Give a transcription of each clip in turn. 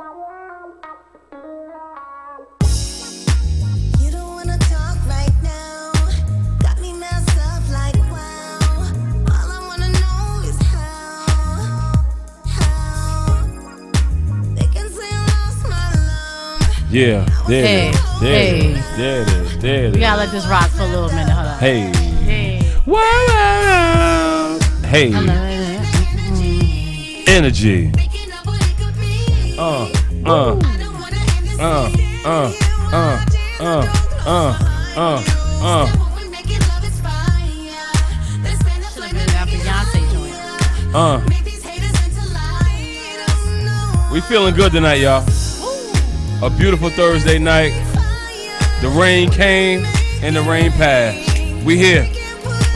You don't wanna talk right now. Got me messed up like wow. All I wanna know is how. They can say I lost my love. Yeah, there it is. There it is. There it is. There it is. We gotta let this rock for a little minute. Hold on. Hey. Hey. Wow. Hey. Energy. We feeling good tonight, y'all. A beautiful Thursday night. The rain came and the rain passed. We here.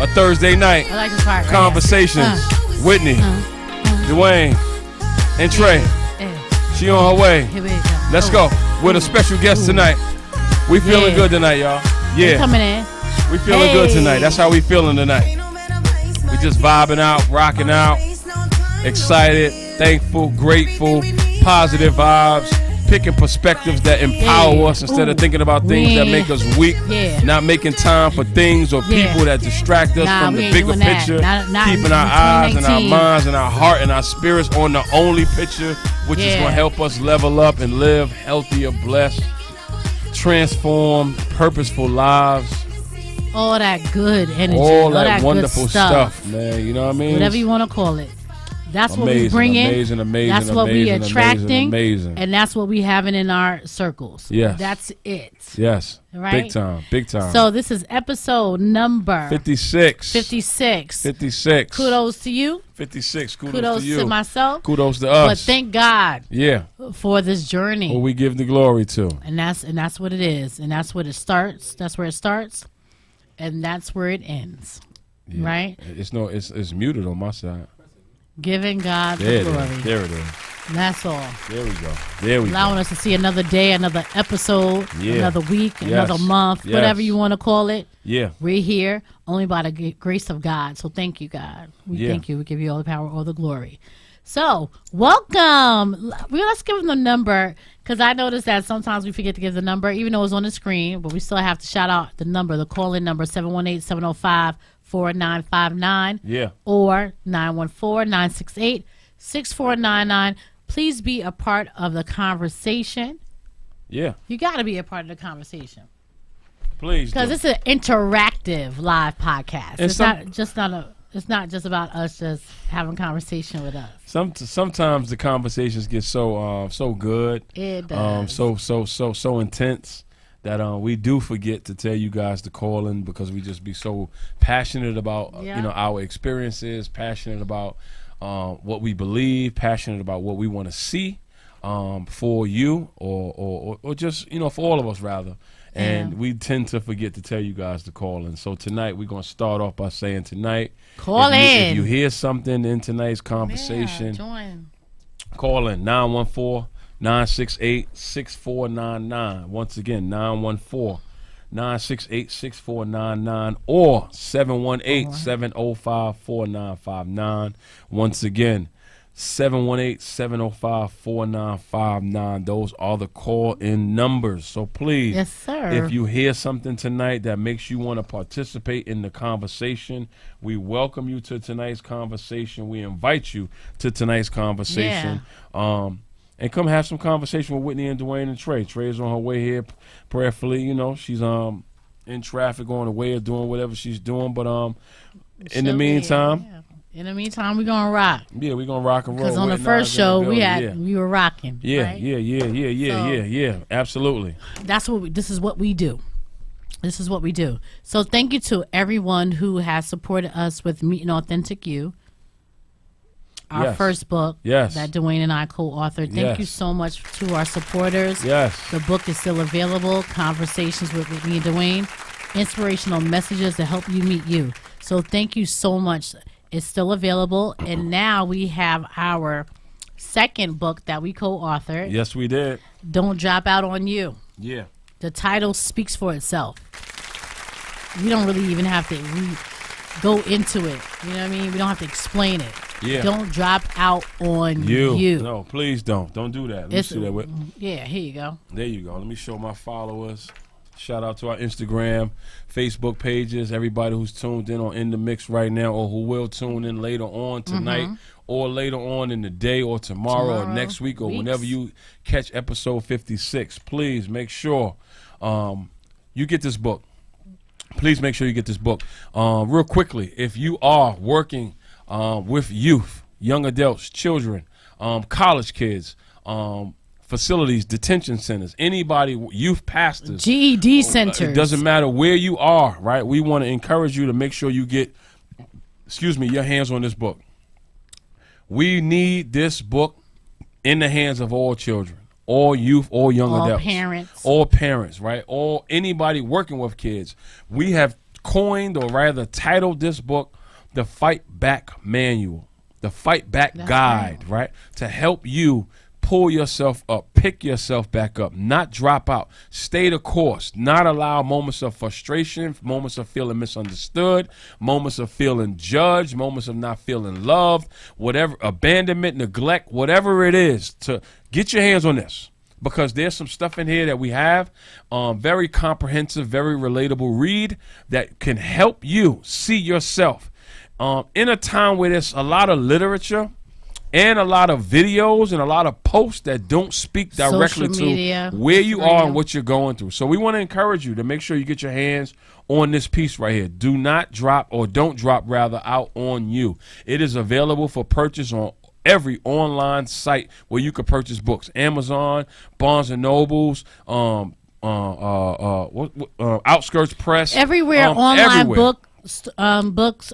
A Thursday night. I like this part. Conversations. Whitney, Dwayne, and Trey. She on her way. Here we go. Let's go. With a special guest tonight. We feeling good tonight, y'all. Yeah. Coming in. We feeling good tonight. That's how we feeling tonight. We just vibing out, rocking out, excited, thankful, grateful, positive vibes, picking perspectives that empower us instead of thinking about things that make us weak, not making time for things or people that distract us from the bigger picture, keeping our eyes and our minds and our heart and our spirits on the only picture, which is going to help us level up and live healthier, blessed, transformed, purposeful lives. All that good energy. All that wonderful stuff, man. You know what I mean? Whatever you want to call it. That's what we bring in. Amazing, that's what we attracting. Amazing. And that's what we having in our circles. Yes. That's it. Yes. Right? Big time. Big time. So this is episode number 56. 56. 56. Kudos to you. 56. Kudos to you. To myself. Kudos to us. But thank God. Yeah. For this journey. Who we give the glory to. And that's what it is. And that's what it starts. That's where it starts. And that's where it ends. Yeah. Right? It's muted on my side. Giving God the glory. There it is. That's all. There we go. There we go. Allowing us to see another day, another episode, another week, another month, whatever you want to call it. Yeah. We're here only by the grace of God. So thank you, God. We thank you. We give you all the power, all the glory. So welcome. Let's give them the number because I noticed that sometimes we forget to give the number, even though it's on the screen, but we still have to shout out the number, the call-in number, 718-705-4959. Yeah. Or 914-968-6499. Please be a part of the conversation. Yeah. You got to be a part of the conversation. Please. Because it's an interactive live podcast. It's not just about us just having conversation with us. Sometimes the conversations get so good. It does. So intense that we do forget to tell you guys to call in because we just be so passionate about our experiences, passionate about what we believe, passionate about what we want to see for you or just for all of us rather. And we tend to forget to tell you guys to call in. So tonight we're gonna start off by saying call in. If you hear something in tonight's conversation, call in 914-968-6499. Once again, 914-968-6499 or 718-705-4959. Once again, 718-705-4959. Those are the call-in numbers. So please, yes, sir. If you hear something tonight that makes you want to participate in the conversation, we welcome you to tonight's conversation. We invite you to tonight's conversation. And come have some conversation with Whitney and Dwayne and Trey. Trey is on her way here prayerfully. She's in traffic on the way of doing whatever she's doing. But in the meantime... In the meantime, we're going to rock. Yeah, we're going to rock and roll. Because on the first show, we were rocking. Yeah, right? Yeah. Absolutely. This is what we do. This is what we do. So thank you to everyone who has supported us with Meeting Authentic You. Our first book that Dwayne and I co-authored. Thank you so much to our supporters. Yes. The book is still available. Conversations with me and Dwayne. Inspirational messages to help you meet you. So thank you so much. It's still available. And now we have our second book that we co-authored. Yes, we did. Don't Drop Out on You. Yeah. The title speaks for itself. We don't really even have to go into it. You know what I mean? We don't have to explain it. Yeah. Don't drop out on you. No, please don't. Don't do that. Let me see that with. Yeah, here you go. There you go. Let me show my followers. Shout out to our Instagram, Facebook pages, everybody who's tuned in on In the Mix right now or who will tune in later on tonight or later on in the day or tomorrow or next week or whenever you catch episode 56. Please make sure you get this book. Please make sure you get this book. Real quickly, if you are working with youth, young adults, children, college kids, facilities, detention centers, anybody, youth pastors, GED centers. It doesn't matter where you are, right? We want to encourage you to make sure you get, your hands on this book. We need this book in the hands of all children, all youth, all young adults. All parents, right? All anybody working with kids. We have coined or rather titled this book the Fight Back Manual, the Fight Back Guide, right? To help you pull yourself up, pick yourself back up, not drop out, stay the course, not allow moments of frustration, moments of feeling misunderstood, moments of feeling judged, moments of not feeling loved, whatever, abandonment, neglect, whatever it is, to get your hands on this. Because there's some stuff in here that we have, very comprehensive, very relatable read that can help you see yourself. In a time where there's a lot of literature and a lot of videos and a lot of posts that don't speak directly to where you are and what you're going through. So we want to encourage you to make sure you get your hands on this piece right here. Do not drop, or don't drop rather, out on you. It is available for purchase on every online site where you can purchase books. Amazon, Barnes and Nobles, Outskirts Press. Everywhere online books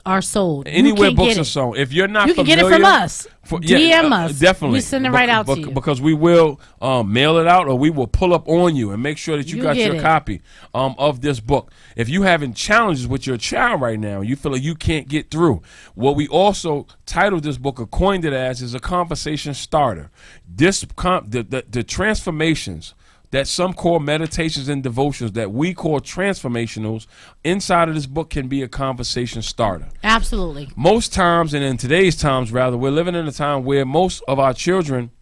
are sold. Anywhere books are sold. If you're not familiar, you can get it from us. DM us. Definitely. We send it right out to you. Because we will mail it out, or we will pull up on you and make sure that you got your copy of this book. If you having challenges with your child right now, you feel like you can't get through, what we also titled this book or coined it as is a conversation starter. The transformations that some call meditations and devotions that we call transformationals inside of this book can be a conversation starter. Absolutely. Most times, and in today's times rather, we're living in a time where most of our children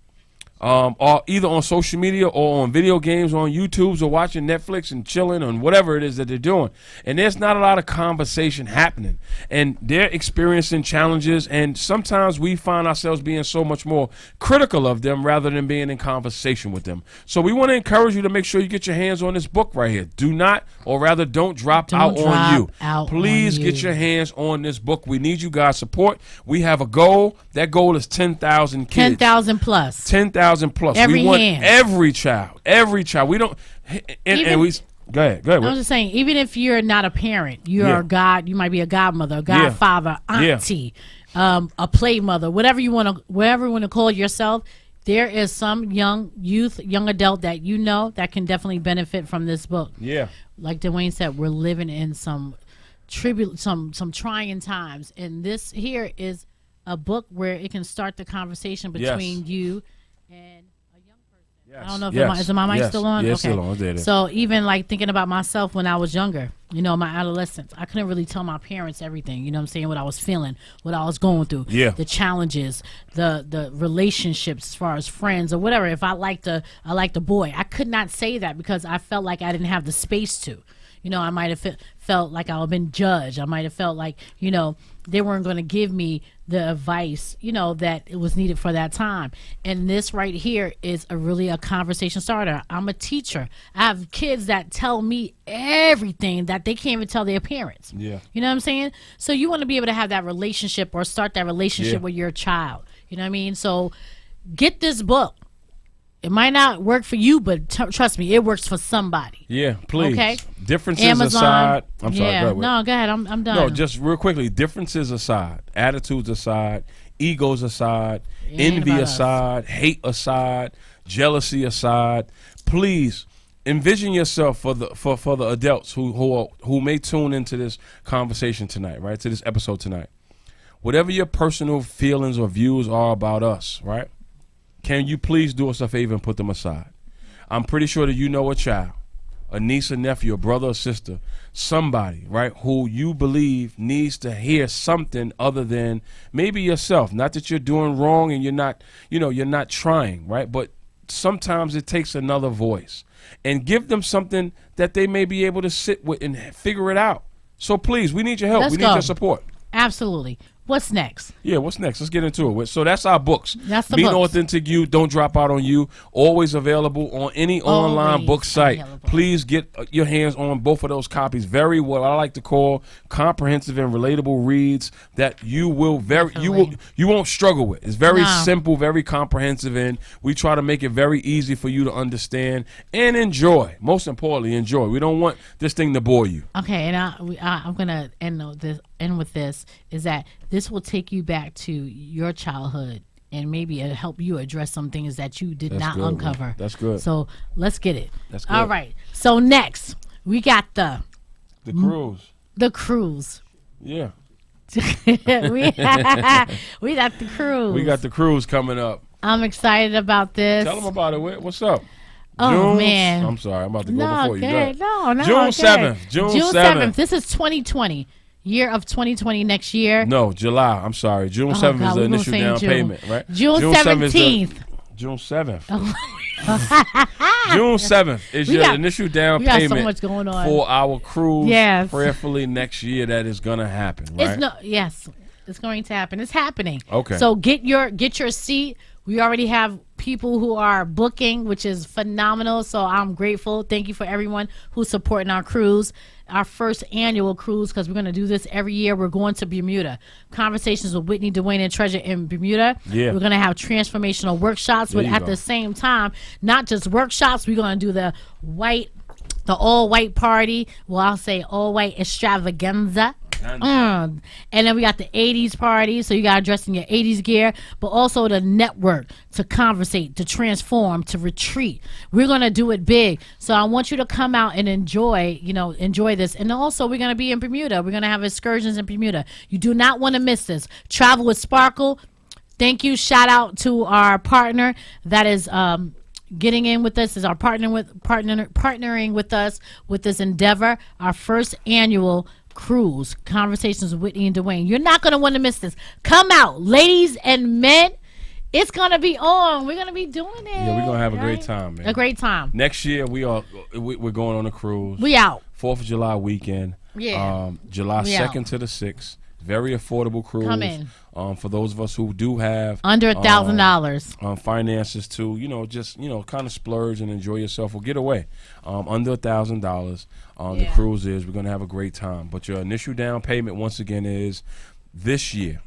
are either on social media or on video games, or on YouTubes, or watching Netflix and chilling and whatever it is that they're doing. And there's not a lot of conversation happening. And they're experiencing challenges, and sometimes we find ourselves being so much more critical of them rather than being in conversation with them. So we want to encourage you to make sure you get your hands on this book right here. Do not, or rather don't drop out on you. Please get your hands on this book. We need you guys' support. We have a goal. That goal is 10,000 kids. 10,000 plus. 10,000 plus. We want every child. We don't. And we go ahead. I was just saying, even if you're not a parent, you're a god. You might be a godmother, a godfather, auntie, a play mother, whatever you want to call yourself. There is some young adult that you know that can definitely benefit from this book. Yeah, like Dwayne said, we're living in some trying times, and this here is a book where it can start the conversation between you and a young person. Yes. I don't know if is my mic still on? Yes, still on. So even like thinking about myself when I was younger, my adolescence, I couldn't really tell my parents everything, you know what I'm saying, what I was feeling, what I was going through, the challenges, the relationships as far as friends or whatever. If I liked a boy, I could not say that because I felt like I didn't have the space to. I might have felt like I had been judged. I might have felt like, they weren't going to give me the advice, that it was needed for that time. And this right here is really a conversation starter. I'm a teacher. I have kids that tell me everything that they can't even tell their parents. Yeah. You know what I'm saying? So you want to be able to have that relationship or start that relationship with your child. You know what I mean? So get this book. It might not work for you, but trust me, it works for somebody. Yeah, please. Okay. Differences Amazon, aside. I'm sorry. Go ahead. No, go ahead. I'm done. No, just real quickly. Differences aside, attitudes aside, egos aside, envy aside, hate aside, jealousy aside. Please envision yourself for the adults who may tune into this conversation tonight, right? To this episode tonight. Whatever your personal feelings or views are about us, right? Can you please do us a favor and put them aside? I'm pretty sure that you know a child a niece or nephew, a brother or sister, somebody, right, who you believe needs to hear something other than maybe yourself. Not that you're doing wrong and you're not trying, right? But sometimes it takes another voice. And give them something that they may be able to sit with and figure it out. So please, we need your help. We need your support. Absolutely. What's next? Yeah, what's next? Let's get into it. So that's our books. That's the Being books. Authentic You, Don't Drop Out on You. Always available on any online book site. Please get your hands on both of those copies. Very what I like to call comprehensive and relatable reads that you won't struggle with. It's very simple, very comprehensive, and we try to make it very easy for you to understand and enjoy. Most importantly, enjoy. We don't want this thing to bore you. Okay, and I'm gonna end with this is that this will take you back to your childhood and maybe it'll help you address some things that you did not uncover. Man. That's good. So let's get it. That's good. All right. So next we got the cruise. The cruise. Yeah. we got the cruise. We got the cruise coming up. I'm excited about this. Tell them about it. What's up? Oh, man. I'm sorry. I'm about to go before you. No, June 7th. June 7th. This is 2020. Year of 2020 next year. No, July. I'm sorry. June 7th is the initial down payment, right? June 17th. June 7th. June 7th is your initial down payment. We got so much going on for our cruise. Yes. Prayerfully next year that is going to happen, right? Yes. It's going to happen. It's happening. Okay. So get your seat. We already have people who are booking, which is phenomenal. So I'm grateful. Thank you for everyone who's supporting our cruise, our first annual cruise, because we're going to do this every year. We're going to Bermuda. Conversations with Whitney Dwayne and Treasure in Bermuda. Yeah. We're going to have transformational workshops, but at the same time, not just workshops. We're going to do the all white party. Well, I'll say all white extravaganza. And then we got the 80s party, so you got to dress in your 80s gear, but also the network, to conversate, to transform, to retreat. We're going to do it big. So I want you to come out and enjoy this. And also we're going to be in Bermuda. We're going to have excursions in Bermuda. You do not want to miss this. Travel with Sparkle. Thank you. Shout out to our partner that is getting in with us, is our partnering with us with this endeavor, our first annual cruise, Conversations with Whitney and Dwayne. You're not going to want to miss this. Come out, ladies and men. It's going to be on. We're going to be doing it. Yeah, we're going to have a great time, man. A great time. Next year, we're going on a cruise. We out. 4th of July weekend. Yeah. July 2nd to the 6th. Very affordable cruise. Come in. For those of us who do have under $1,000 finances to, just kind of splurge and enjoy yourself or get away. Under $1,000 the cruise is. We're going to have a great time. But your initial down payment, once again, is this year,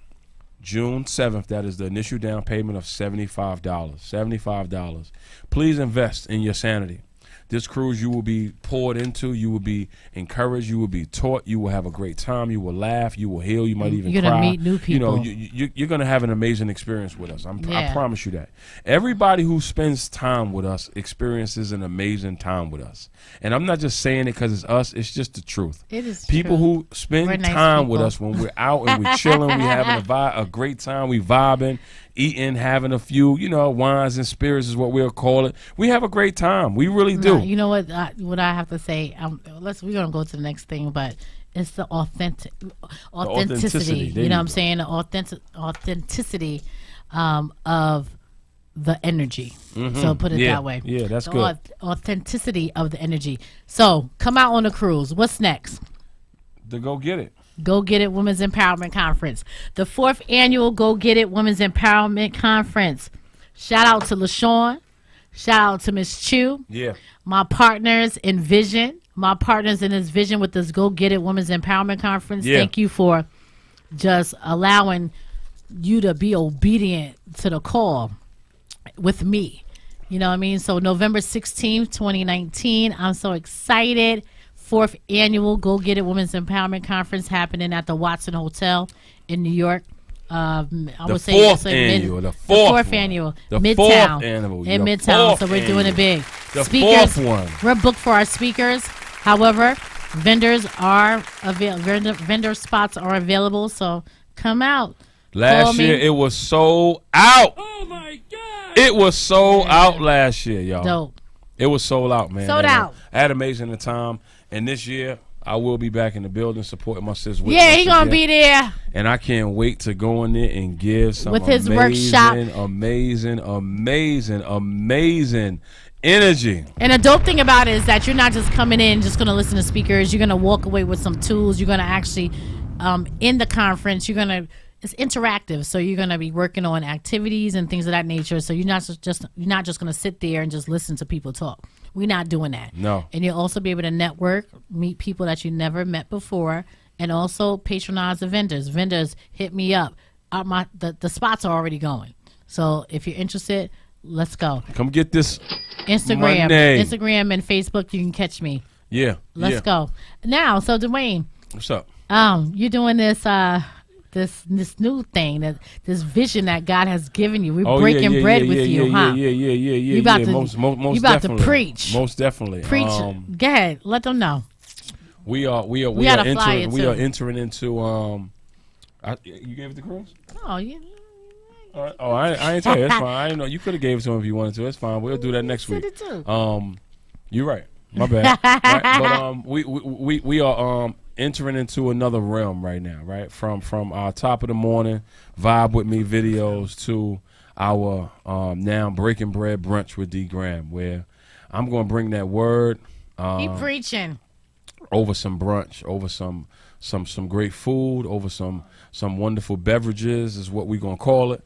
June 7th. That is the initial down payment of $75. $75. Please invest in your sanity. This cruise, you will be poured into, you will be encouraged, you will be taught, you will have a great time, you will laugh, you will heal, you might even cry. You're going to meet new people. You're going to have an amazing experience with us. I promise you that. Everybody who spends time with us experiences an amazing time with us. And I'm not just saying it because it's us, it's just the truth. It is people true. Who spend time with us when we're out and we're chilling, we're having a great time, we vibing, eating, having a few, wines and spirits is what we'll call it. We have a great time. We really do. You know what I have to say? We're going to go to the next thing, but it's the authenticity. You know what I'm saying? The authenticity of the energy. Mm-hmm. So put it that way. Yeah, that's good. Authenticity of the energy. So come out on the cruise. What's next? The Go Get It. Go Get It Women's Empowerment Conference. The 4th annual Go Get It Women's Empowerment Conference. Shout out to LaShawn. Shout out to Miss Chu. Yeah. My partners in vision. My partners in this vision with this Go Get It Women's Empowerment Conference. Yeah. Thank you for just allowing you to be obedient to the call with me. You know what I mean? So November 16th, 2019. I'm so excited. 4th annual Go Get It Women's Empowerment Conference happening at the Watson Hotel in New York. The fourth annual. Midtown. In Midtown. So we're doing it big. The speakers, 4th one. We're booked for our speakers. However, vendor spots are available. So come out. Last year it was sold out. Oh my God! It was sold out last year, y'all. Dope. It was sold out, man. Sold out. I had amazing time. And this year, I will be back in the building supporting my sis. Yeah, he gonna be there. And I can't wait to go in there and give some with his workshop. amazing energy. And the dope thing about it is that you're not just coming in, just gonna listen to speakers. You're gonna walk away with some tools. You're gonna actually, in the conference, it's interactive. So you're gonna be working on activities and things of that nature. So you're not just gonna sit there and just listen to people talk. We're not doing that. No. And you'll also be able to network, meet people that you never met before, and also patronize the vendors. Vendors, hit me up. The spots are already going. So if you're interested, let's go. Come get this Instagram and Facebook. You can catch me. Yeah. Let's go. Now, so Dwayne. What's up? You're doing this this new thing, this vision that God has given you. We're breaking bread with you, huh? Yeah. You about to most you about definitely. to preach. Most definitely. Preach. Go ahead. Let them know. We are entering into you gave it to Chris? Oh, yeah. All right. Oh, I ain't tell you. It's fine. I didn't know you could have gave it to him if you wanted to. It's fine. We'll do that next week. It too. You're right. My bad. Right? But we are entering into another realm right now, right? From our top of the morning vibe with me videos to our now breaking bread brunch with D Graham, where I'm going to bring that word. Keep preaching. Over some brunch, over some great food, over some wonderful beverages is what we're going to call it.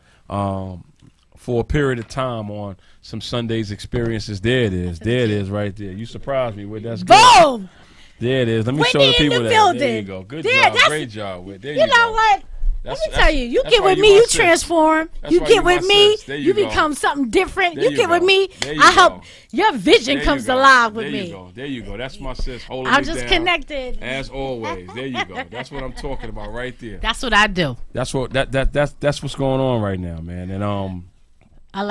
For a period of time on some Sundays experiences. There it is right there. You surprised me with that's good. Boom! There it is. Let me Whitney show the people in the that. building. There you go. Good There, job. Great job. There you know what? Let me tell you, you get with me, you transform. You get with me, you become something different. You get with me, I help. Your vision comes alive with me. There you go. That's my sis. I'm just connected. As always. There you go. That's what I'm talking about right there. That's what I do. That's what's going on right now, man. And I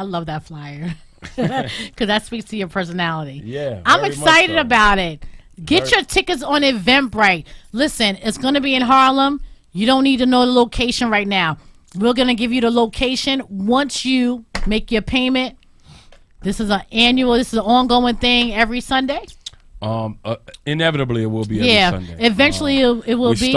love that flyer because that speaks to your personality. Yeah, I'm excited about it. Get your tickets on Eventbrite. Listen, it's going to be in Harlem. You don't need to know the location right now. We're going to give you the location once you make your payment. This is an ongoing thing every Sunday. Inevitably it will be every Sunday. Eventually it will be.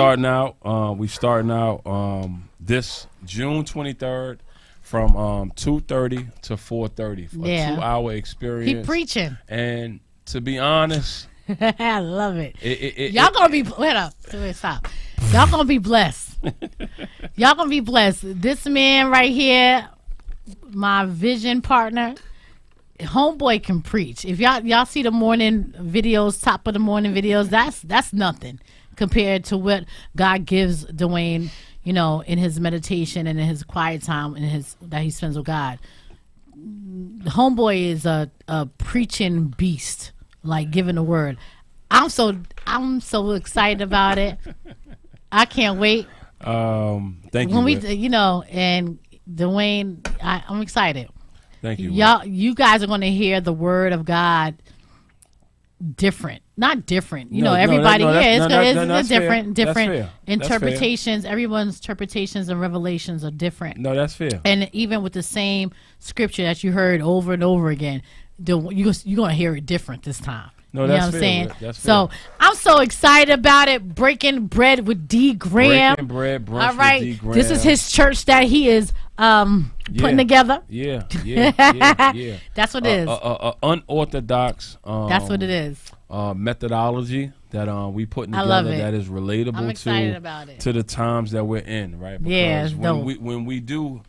We starting out this June 23rd from 2:30 to 4:30 for a 2-hour experience. Keep preaching. And to be honest, I love it. Y'all gonna be stop. Y'all gonna be blessed. Y'all gonna be blessed. This man right here, my vision partner, homeboy can preach. If y'all see the morning videos, top of the morning videos, that's nothing compared to what God gives Dwayne, in his meditation and in his quiet time and that he spends with God. The homeboy is a preaching beast, like giving the word. I'm so excited about it. I can't wait. Thank you. When and Dwayne, I'm excited. Thank you. You guys are going to hear the word of God different. Not different. Everybody it's different interpretations. Everyone's interpretations and revelations are different. No, that's fair. And even with the same scripture that you heard over and over again, you're going to hear it different this time. No, that's what I'm saying? That's so I'm so excited about it. Breaking bread with D Graham. Breaking bread, brunch all right. with D Graham. This is his church that he is putting together. Yeah. That's what it is. Unorthodox. That's what it is. Methodology that we putting together. I love it. That is relatable I'm excited about it. to the times that we're in, right? Because when we do,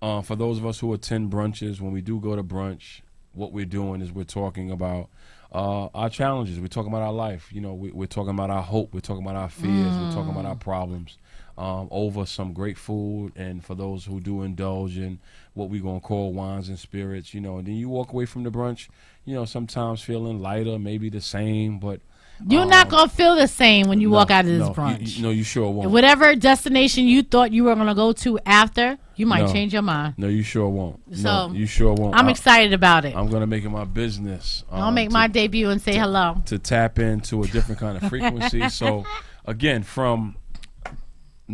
for those of us who attend brunches, when we do go to brunch, what we're doing is we're talking about our challenges. We're talking about our life. We're talking about our hope. We're talking about our fears. We're talking about our problems over some great food. And for those who do indulge in what we're going to call wines and spirits, and then you walk away from the brunch, sometimes feeling lighter, maybe the same, but you're not going to feel the same when you walk out of this brunch. You sure won't. Whatever destination you thought you were going to go to after, you might change your mind. No, you sure won't. So you sure won't. I'm excited about it. I'm going to make it my business. I'll make my debut and say hello. To tap into a different kind of frequency. So, again, from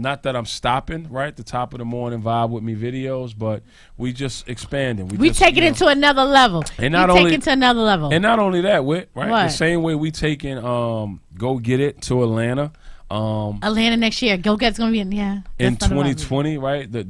not that I'm stopping right at the top of the morning vibe with me videos, but we just expanding. We just, taking it to another level. And not only taking to another level. And not only that, right? What? The same way we taking Go Get It to Atlanta. Atlanta next year. Go Get's gonna be in 2020, right? The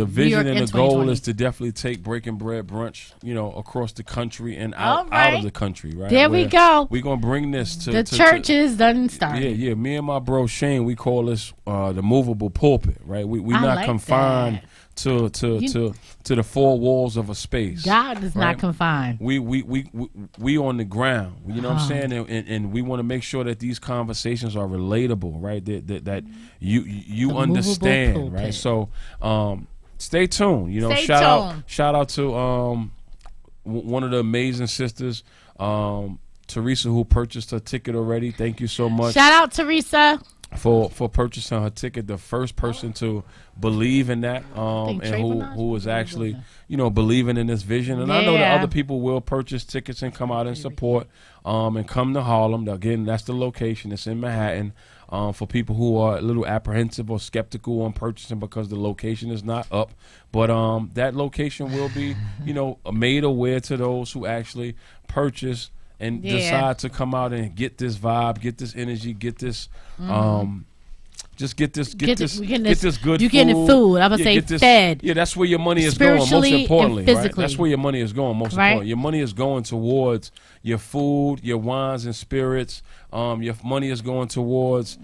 vision and the goal is to definitely take Breaking Bread Brunch, across the country and out of the country, right? There we go. We're gonna bring this to the churches done started. Yeah. Me and my bro Shane, we call this the movable pulpit, right? We not confined to the four walls of a space. God is not confined. We on the ground. You know what I'm saying? And we want to make sure that these conversations are relatable, right? That you understand, right? So stay tuned. Shout out to one of the amazing sisters, Teresa, who purchased her ticket already. Thank you so much. Shout out Teresa for purchasing her ticket, the first person to believe in that, and who is actually believing in this vision. And I know that other people will purchase tickets and come out and support, and come to Harlem. Again, that's the location. It's in Manhattan. For people who are a little apprehensive or skeptical on purchasing because the location is not up, but that location will be made aware to those who actually purchase and decide to come out and get this vibe, get this energy, get this just get this good food. You getting food. I would say fed. Yeah, that's where your money is going. Most importantly, right? That's where your money is going. Most importantly, your money is going towards your food, your wines and spirits. Your money is going towards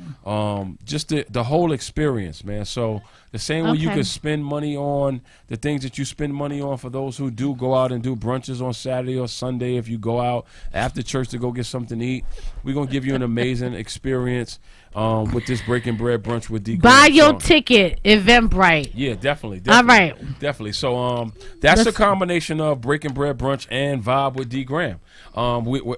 just the whole experience, man. So the same way you can spend money on the things that you spend money on for those who do go out and do brunches on Saturday or Sunday. If you go out after church to go get something to eat, we're gonna give you an amazing experience with this Breaking Bread Brunch with D. Buy your ticket, Eventbrite. Yeah, definitely. All right, definitely. So that's a combination of Breaking Bread Brunch and Vibe with D. Graham.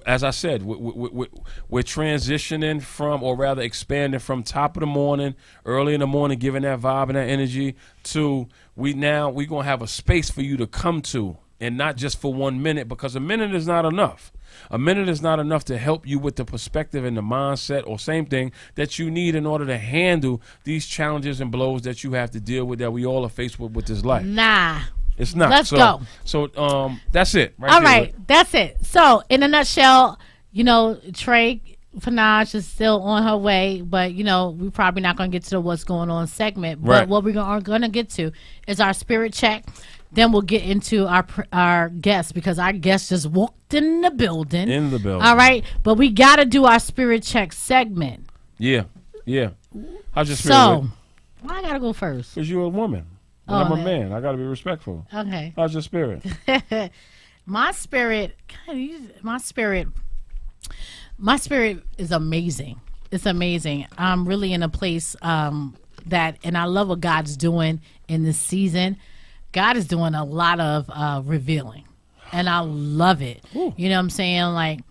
As I said, we're transitioning from, or rather expanding from top of the morning, early in the morning, giving that vibe and that energy to we're gonna have a space for you to come to, and not just for 1 minute, because a minute is not enough. A minute is not enough to help you with the perspective and the mindset, or same thing, that you need in order to handle these challenges and blows that you have to deal with, that we all are faced with this life. Nah. It's not. Let's go. So that's it. All right, that's it. So in a nutshell, Trey Panage is still on her way, but we're probably not going to get to the what's going on segment. But what we are going to get to is our spirit check. Then we'll get into our guests, because our guest just walked in the building. All right, but we got to do our spirit check segment. Yeah. How's your spirit? So why I got to go first? Because you're a woman. I'm a man. I got to be respectful. Okay. How's your spirit? My spirit is amazing. It's amazing. I'm really in a place and I love what God's doing in this season. God is doing a lot of revealing, and I love it. Ooh. You know what I'm saying?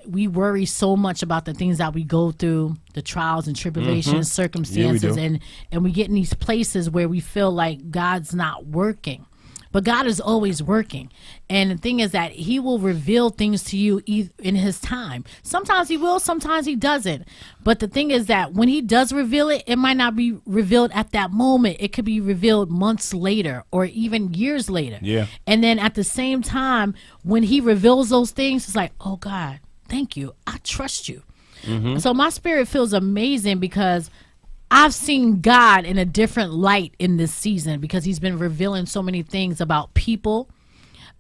We worry so much about the things that we go through, the trials and tribulations, circumstances, and we get in these places where we feel like God's not working. But God is always working. And the thing is that he will reveal things to you in his time. Sometimes he will, sometimes he doesn't. But the thing is that when he does reveal it, it might not be revealed at that moment. It could be revealed months later or even years later. Yeah. And then at the same time, when he reveals those things, it's like, oh God, thank you. I trust you. Mm-hmm. So my spirit feels amazing, because I've seen God in a different light in this season, because he's been revealing so many things about people,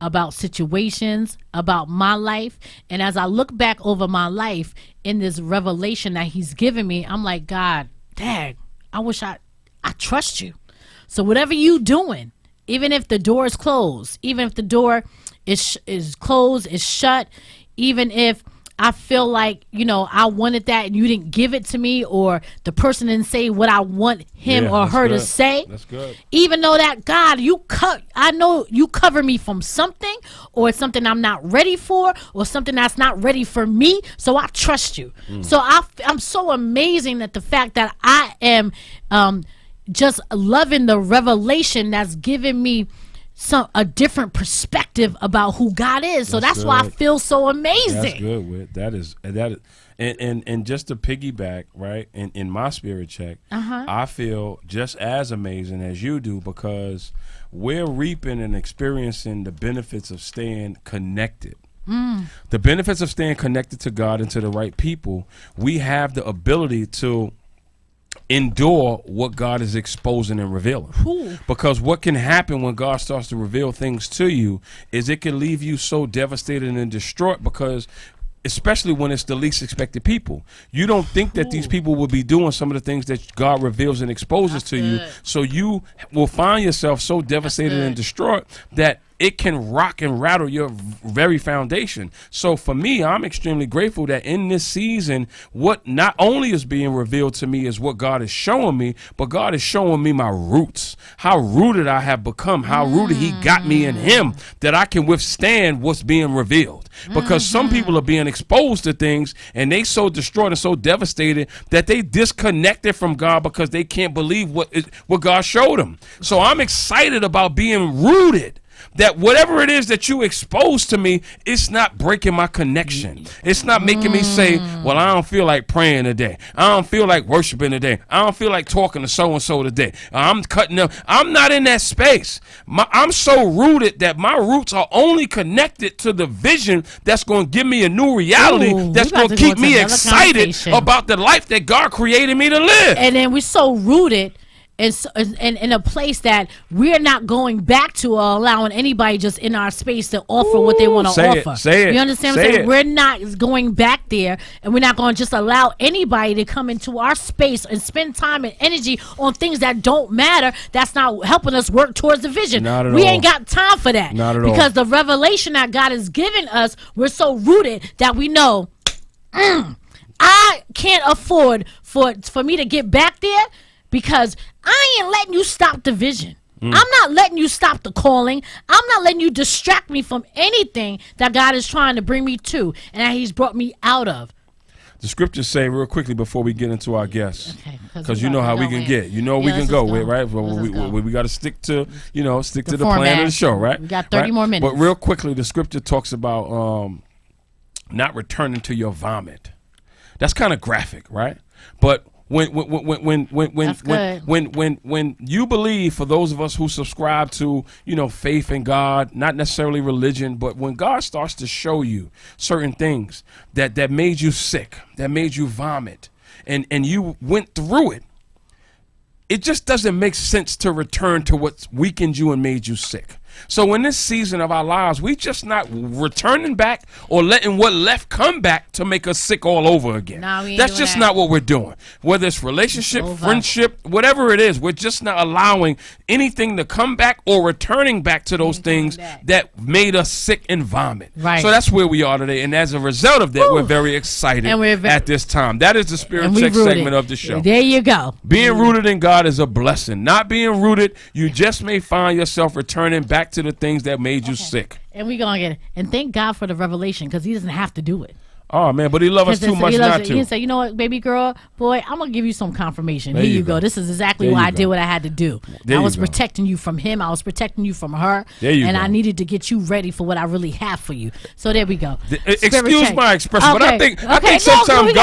about situations, about my life. And as I look back over my life in this revelation that he's given me, I'm like, God, dang, I wish I trust you. So whatever you doing, even if the door is closed, even if the door is closed, is shut, even if I feel like, I wanted that and you didn't give it to me, or the person didn't say what I want him or her to say. That's good. Even though that, God, I know you cover me from something, or it's something I'm not ready for, or something that's not ready for me. So I trust you. So I'm so amazing that the fact that I am just loving the revelation that's given me a different perspective about who God is. So that's why I feel so amazing. That's good, Whit. That is and just to piggyback, right? In my spirit check, I feel just as amazing as you do, because we're reaping and experiencing the benefits of staying connected. The benefits of staying connected to God and to the right people. We have the ability to endure what God is exposing and revealing. Because what can happen when God starts to reveal things to you is it can leave you so devastated and distraught, because especially when it's the least expected people. You don't think that these people will be doing some of the things that God reveals and exposes to you. So you will find yourself so devastated and distraught that it can rock and rattle your very foundation. So for me, I'm extremely grateful that in this season, what not only is being revealed to me is what God is showing me, but God is showing me my roots, how rooted I have become, how rooted he got me in him, that I can withstand what's being revealed. Because some people are being exposed to things and they so distraught and so devastated that they disconnected from God because they can't believe what God showed them. So I'm excited about being rooted, that whatever it is that you expose to me, it's not breaking my connection. It's not making me say, well, I don't feel like praying today. I don't feel like worshiping today. I don't feel like talking to so-and-so today. I'm cutting up. I'm not in that space. I'm so rooted that my roots are only connected to the vision that's going to give me a new reality, that's going to keep me excited about the life that God created me to live. And then we're so rooted and in a place that we're not going back to or allowing anybody just in our space to offer what they want to offer. Say it. You understand what I'm saying? We're not going back there, and we're not going to just allow anybody to come into our space and spend time and energy on things that don't matter. That's not helping us work towards the vision. Not at we all. Ain't got time for that. Not at all. Because the revelation that God has given us, we're so rooted that we know I can't afford for me to get back there, because I ain't letting you stop the vision. I'm not letting you stop the calling. I'm not letting you distract me from anything that God is trying to bring me to and that he's brought me out of. The scriptures say real quickly before we get into our guests, because you know how we can get. You know we can go with, right? Well, we got to stick to the plan of the show, right? We got 30 more minutes. But real quickly, the scripture talks about not returning to your vomit. That's kind of graphic, right? But when you believe, for those of us who subscribe to, faith in God, not necessarily religion, but when God starts to show you certain things that made you sick, that made you vomit, and you went through it, it just doesn't make sense to return to what weakened you and made you sick. So in this season of our lives, we just not returning back or letting what left come back to make us sick all over again. That's just not what we're doing. Whether it's relationship, friendship, whatever it is, we're just not allowing anything to come back or returning back to those things that made us sick and vomit. Right. So that's where we are today. And as a result of that, we're very excited at this time. That is the Spirit Check segment of the show. There you go. Being rooted in God is a blessing. Not being rooted, you just may find yourself returning back to the things that made you sick. And we're going to get it. And thank God for the revelation, because he doesn't have to do it. Oh, man, but he loves us too much not to. He say, you know what, baby girl, boy, I'm going to give you some confirmation. Here you go. This is exactly why I did what I had to do. I was protecting you from him. I was protecting you from her. And I needed to get you ready for what I really have for you. So there we go. Excuse my expression, but I think sometimes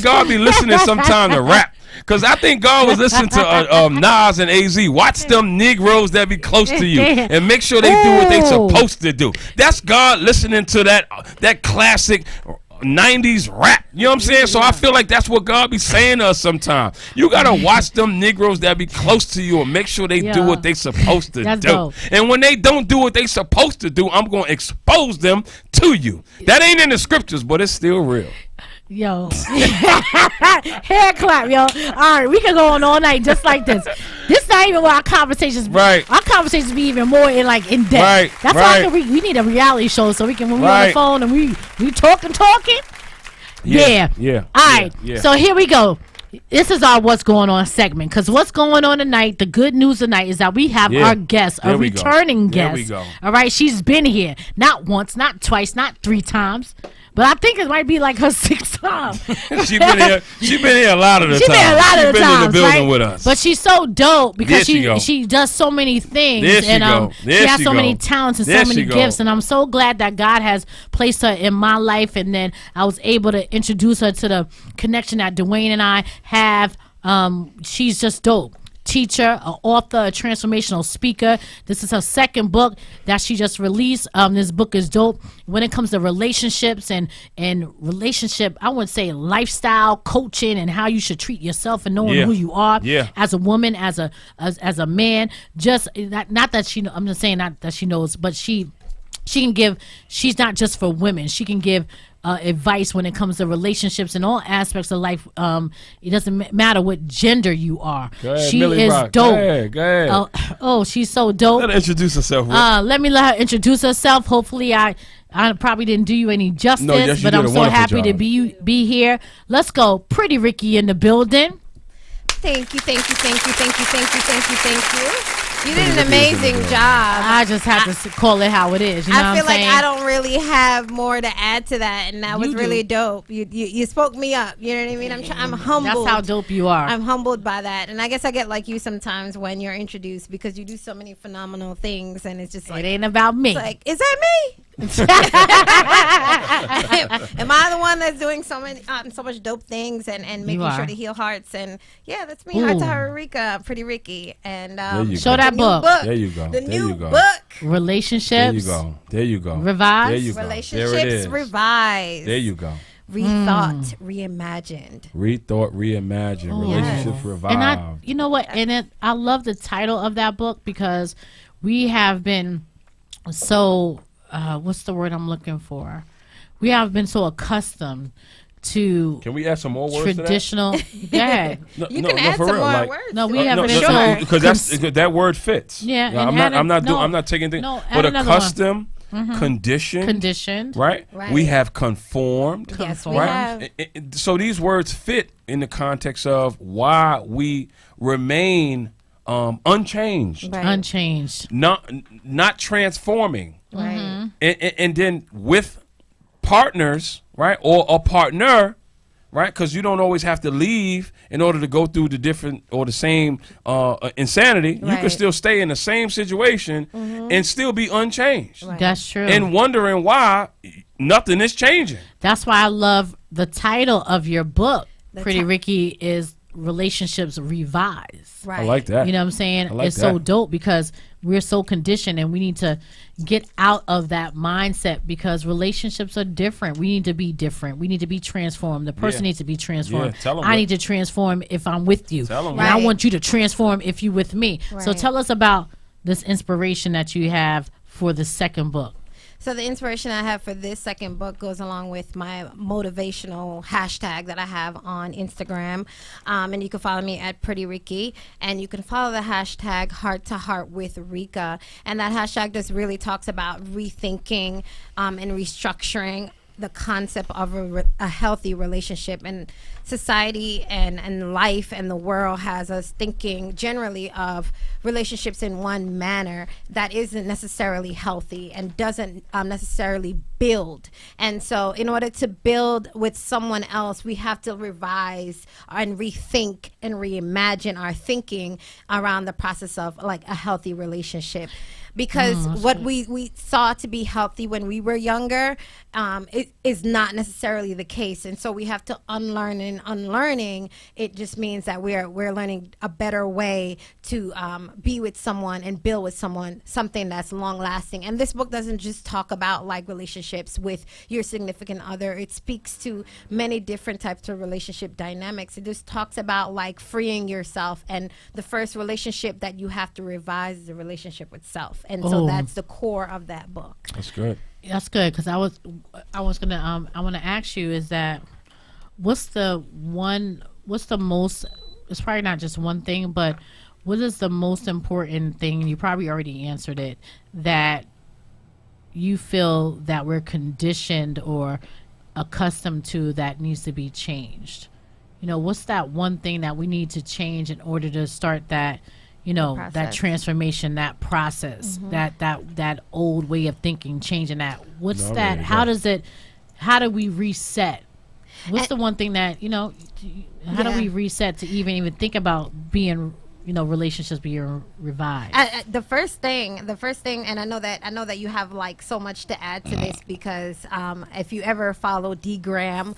God be listening sometime to rap. Because I think God was listening to Nas and AZ. Watch them Negroes that be close to you and make sure they do what they supposed to do. That's God listening to that classic 90s rap. You know what I'm saying? So I feel like that's what God be saying to us sometimes. You got to watch them Negroes that be close to you and make sure they do what they supposed to do. Dope. And when they don't do what they supposed to do, I'm going to expose them to you. That ain't in the scriptures, but it's still real. Yo, hair clap, yo. All right, we can go on all night just like this. This is not even what our conversations be. Right. Our conversations be even more in depth. Right. That's why we need a reality show so we can, when we on the phone and we talking. Yeah. All right. Yeah. So here we go. This is our What's Going On segment, because what's going on tonight, the good news tonight is that we have our guest, a returning guest. There we go. All right, she's been here not once, not twice, not 3 times, but I think it might be like her 6th time. She been here. She been here a lot of the She time. been a lot of the She been times, in the building right? with us. But she's so dope because There she go. she does so many things, There she and go. There she has she so go. many talents and There so many she go. gifts. And I'm so glad that God has placed her in my life, and then I was able to introduce her to the connection that Dwayne and I have. She's just dope. Teacher, an author, a transformational speaker. This is her 2nd book that she just released. This book is dope when it comes to relationships and relationship. I would say lifestyle coaching and how you should treat yourself and knowing who you are as a woman, as a man. Just not that she. I'm just saying not that she knows, but she can give. She's not just for women. She can give advice when it comes to relationships and all aspects of life. It doesn't matter what gender you are. Go ahead, She Millie is Rock. dope. Go ahead. Oh, she's so dope. Let her introduce herself. Let her introduce herself. Hopefully, I probably didn't do you any justice, No, yes, you but did I'm a so wonderful happy to job. be here. Let's go, Pretty Ricky in the building. Thank you. You did an amazing job. I just have to call it how it is. You know I feel what I'm like saying? I don't really have more to add to that, and that was You do. really dope. You spoke me up. You know what I mean? I'm humbled. That's how dope you are. I'm humbled by that, and I guess I get like you sometimes when you're introduced because you do so many phenomenal things, and it's just like it ain't about me. it's like, is that me? Am I the one that's doing so much dope things and making are. sure to heal hearts? And yeah, that's me. Heart to Heart Rika, Pretty Ricky, and you Show go. that the new book. There you go. The There new you go. book. Relationships. There you go. Revised? There you go. There it Relationships is. revised. There you go. Rethought, reimagined. Rethought, reimagined, relationships revived. And you know what? And I love the title of that book because we have been so, what's the word I'm looking for? We have been so accustomed to Can we add some more words traditional. Go ahead. to that? You can add some more words. No, to we it. haven't Sure. until- because that word fits. Yeah, and I'm not no, I'm not taking things. no, But add another one. accustomed, conditioned, Right. Right. We have conformed. Yes, we right. have. So these words fit in the context of why we remain unchanged, Right. Unchanged. not transforming, Right. and then with partners, right, or a partner, right, because you don't always have to leave in order to go through the different or the same insanity. You can Right. still stay in the same situation and still be unchanged, Right. That's true. and wondering why nothing is changing. That's why I love the title of your book, The Pretty ti- Ricky, is Relationships Revised. Right. I like that. You know what I'm saying? I like It's so that. dope because we're so conditioned and we need to get out of that mindset because relationships are different. We need to be different. We need to be transformed. The person Yeah. needs to be transformed. Yeah, tell 'em I what- need to transform if I'm with you. Tell 'em and what- I Right. want you to transform if you with me. So Right. tell us about this inspiration that you have for the 2nd book. So the inspiration I have for this 2nd book goes along with my motivational hashtag that I have on Instagram, and you can follow me at Pretty Ricky, and you can follow the hashtag Heart to Heart with Rika, and that hashtag just really talks about rethinking and restructuring the concept of a healthy relationship. And society and life and the world has us thinking generally of relationships in one manner that isn't necessarily healthy and doesn't necessarily build. And so in order to build with someone else, we have to revise and rethink and reimagine our thinking around the process of like a healthy relationship. Because what we saw to be healthy when we were younger, it is not necessarily the case, and so we have to unlearn. And unlearning, it just means that we're learning a better way to be with someone and build with someone something that's long lasting. And this book doesn't just talk about like relationships with your significant other. It speaks to many different types of relationship dynamics. It just talks about like freeing yourself, and the first relationship that you have to revise is the relationship with self. And so that's the core of that book. That's good. That's good because I was gonna I want to ask you is that what's the most, it's probably not just one thing, but what is the most important thing, and you probably already answered it, that you feel that we're conditioned or accustomed to that needs to be changed? You know, what's that one thing that we need to change in order to start that, you know, that process. transformation, that process, that old way of thinking, changing that? What's No, that? there you How go. does it how do we reset? What's the one thing that, how do we reset to even think about being, relationships being revived? The first thing, and I know that you have like so much to add to this because if you ever follow D Graham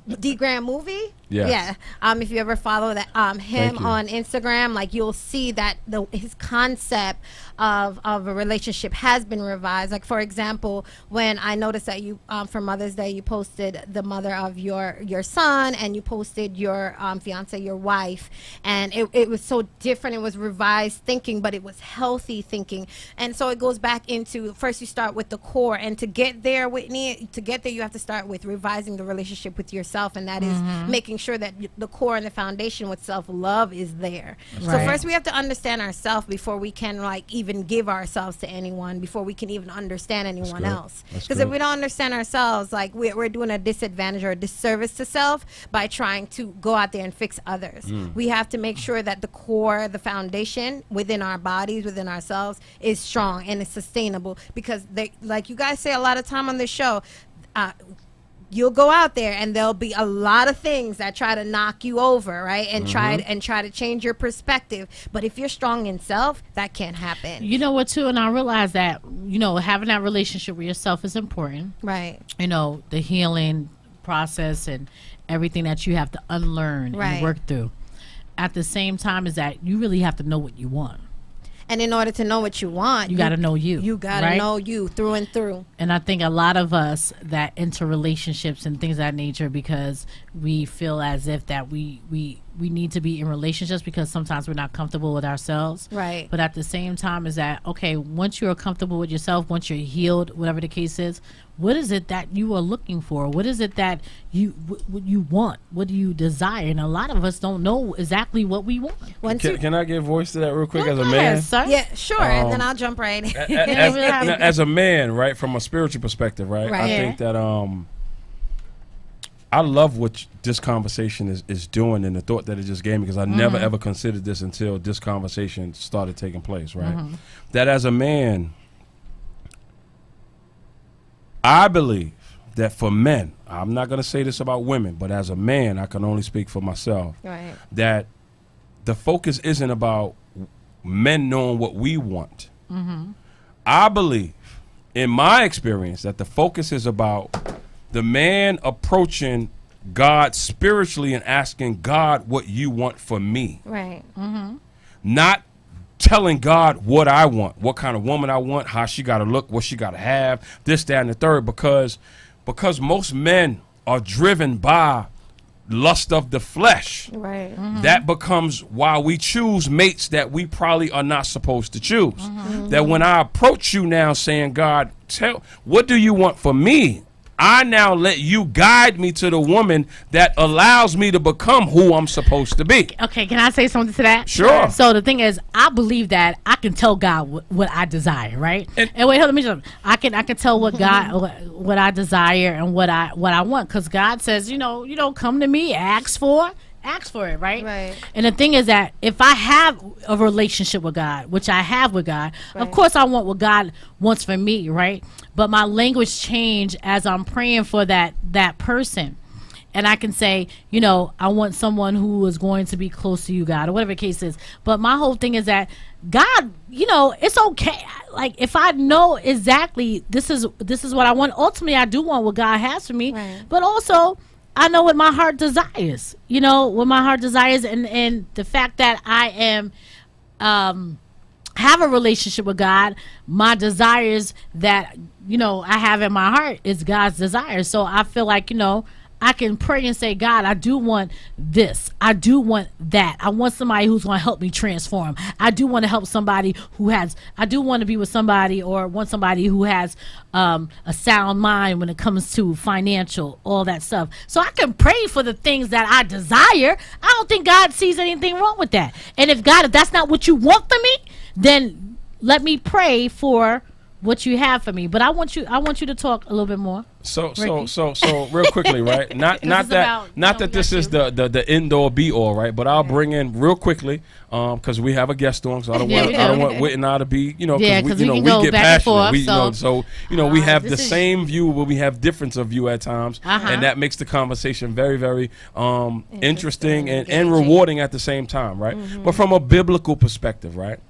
movie, Yes. if you ever follow that him on Instagram, like you'll see that his concept of a relationship has been revised. Like for example, when I noticed that you for Mother's Day you posted the mother of your son and you posted your fiance, your wife, and it was so different. It was revised thinking, but it was healthy thinking. And so it goes back into, first you start with the core, and to get there, Whitney, you have to start with revising the relationship with yourself, and that is making sure that the core and the foundation with self-love is there. Right. So first we have to understand ourselves before we can like even give ourselves to anyone, before we can even understand anyone else. Because if we don't understand ourselves, like we're doing a disadvantage or a disservice to self by trying to go out there and fix others. We have to make sure that the core, the foundation within our bodies, within ourselves is strong and is sustainable, because they, like you guys say a lot of time on this show, you'll go out there and there'll be a lot of things that try to knock you over, right? And try to change your perspective. But if you're strong in self, that can't happen. You know what, too? And I realize that, having that relationship with yourself is important. Right. The healing process and everything that you have to unlearn and work through. At the same time is that you really have to know what you want. And in order to know what you want, you got to know you. You got to know you through and through. And I think a lot of us that enter relationships and things of that nature because we feel as if that we need to be in relationships because sometimes we're not comfortable with ourselves. Right. But at the same time is that, okay, once you're comfortable with yourself, once you're healed, whatever the case is, what is it that you are looking for? What is it that you want? What do you desire? And a lot of us don't know exactly what we want. Can I give voice to that real quick as a Go man? ahead, sir. Yeah, sure. And then I'll jump right in. As a man, right, from a spiritual perspective, right? I think that I love what this conversation is doing, and the thought that it just gave me, because I never ever considered this until this conversation started taking place, right? That as a man, I believe that for men, I'm not going to say this about women, but as a man, I can only speak for myself, Right. that the focus isn't about men knowing what we want. I believe, in my experience, that the focus is about the man approaching God spiritually and asking God what you want for me. Right. Not telling God what I want, what kind of woman I want, how she got to look, what she got to have, this, that, and the third, because most men are driven by lust of the flesh. Right. That becomes why we choose mates that we probably are not supposed to choose. That when I approach you now saying, God, what do you want for me? I now let you guide me to the woman that allows me to become who I'm supposed to be. Okay, can I say something to that? Sure. So the thing is, I believe that I can tell God what I desire, right? And wait, hold on, let me just, I can tell what God what I desire and what I want, because God says, come to me, ask for it, right? Right. And the thing is that if I have a relationship with God, which I have with God, of course I want what God wants for me, right? But my language change as I'm praying for that person. And I can say, I want someone who is going to be close to you, God, or whatever the case is. But my whole thing is that God, it's okay. Like, if I know exactly this is what I want, ultimately I do want what God has for me. Right. But also, I know what my heart desires, what my heart desires, and the fact that I am, have a relationship with God, my desires that, I have in my heart is God's desires. So I feel like, I can pray and say, God, I do want this. I do want that. I want somebody who's going to help me transform. I do want to help somebody I do want to be with somebody, or want somebody who has a sound mind when it comes to financial, all that stuff. So I can pray for the things that I desire. I don't think God sees anything wrong with that. And if that's not what you want for me, then let me pray for what you have for me. But I want you to talk a little bit more. So real quickly, right? Not that this is the end all be all, right? But I'll bring in real quickly, because we have a guest on, so I don't want Whit and I to be, because we get passionate. We have the same view, but we have difference of view at times, and that makes the conversation very, very interesting and rewarding at the same time, right? But from a biblical perspective, right?